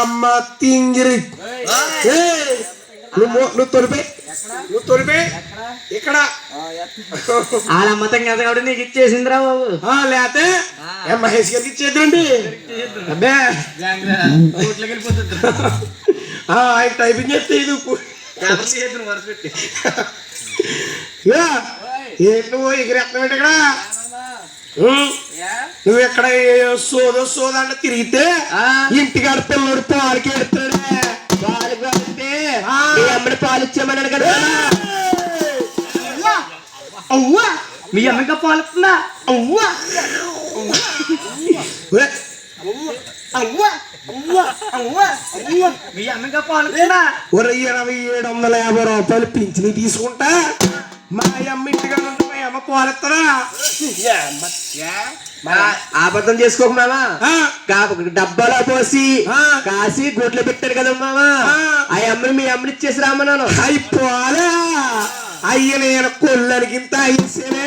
అమ్మ తింగిరి నువ్వు తొలిపే ఇక్కడ వాళ్ళమ్మతం కదా కాబట్టి నీకు ఇచ్చేసిందిరా బాబు. లేకపోతే మహేష్ గారికి ఇచ్చేద్దండి. అబ్బే ఆయన టైపింగ్ చేస్తే ఇది నువ్వు ఎగిరెత్తమేంటి ఇక్కడ? నువ్వు ఎక్కడ సోదంటే తిరిగితే ఇంటికాడ పిల్లడు పాలకి ఎడతాడే. పాలు కాబట్టి మీ అమ్మని పాలు ఇచ్చామన్నాడు కదా. అవ్వా మీ అమ్మగా పాలు ఇస్తుందా? అవ్వా మీ అమ్మగా పాలు ఇస్తుందా? 2750 రూపాయలు పింఛని తీసుకుంటా మా అమ్మ ఇంటికాడ ఉంటే మా అమ్మ పాలెత్తరా? అబద్ధం చేసుకోక మామా. డబ్బాలో పోసి కాసి గొడ్లు పెట్టాడు కదా మామా. ఆ అమ్మని మీ అమ్మని ఇచ్చేసి రామన్నాను. అయిపోలే అయ్య నేను కొల్లనికింత అయ్యేనే.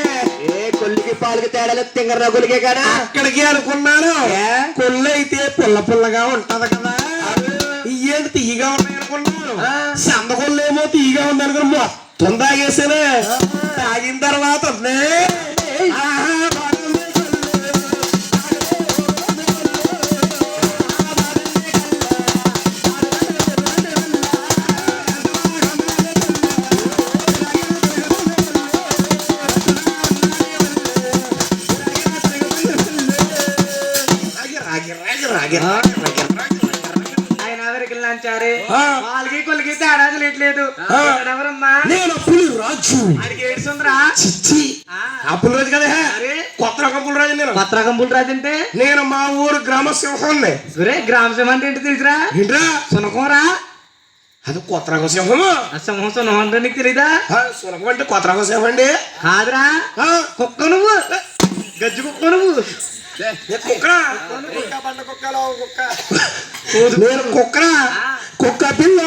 కొల్లికి పాలకి తేడా తింగర రగులకే కదా. అక్కడికి అనుకున్నాను. కొల్లు అయితే పుల్లగా ఉంటది కదా. ఇయ్యేంటి తీయగా ఉన్నాయి అనుకున్నాను. సందకొల్లేమో తీయగా ఉంది అనుకున్నా. మొత్తం తాగేసానే. తాగిన తర్వాత ఆయన ఎవరికి లంచారే వాళ్ళకి కొలికి తేడా తెలియట్లేదు. ఎవరమ్మా? నేను పులిరాజు. ఆయనకి ఏడుస్తుందిరా. చిచ్చి ఆ పులిరాజు కదా. కొత్త రకం పులిరాజు. నేను కొత్త రకం పులిరాజు అంటే నేను మా ఊరు గ్రామ సింహాన్ని. గ్రామ సింహం అంటే ఏంటి తెలుసురా? ఏంట్రా? సునకంరా. అది కొత్త రకం సింహము. సింహం సునకం అంటే నీకు తెలీదా? సునకం అంటే కొత్త రకం సింహం అండి. కాదురా కుక్క నువ్వు. గజ్జి కుక్క నువ్వు. నేను కుక్క పిల్ల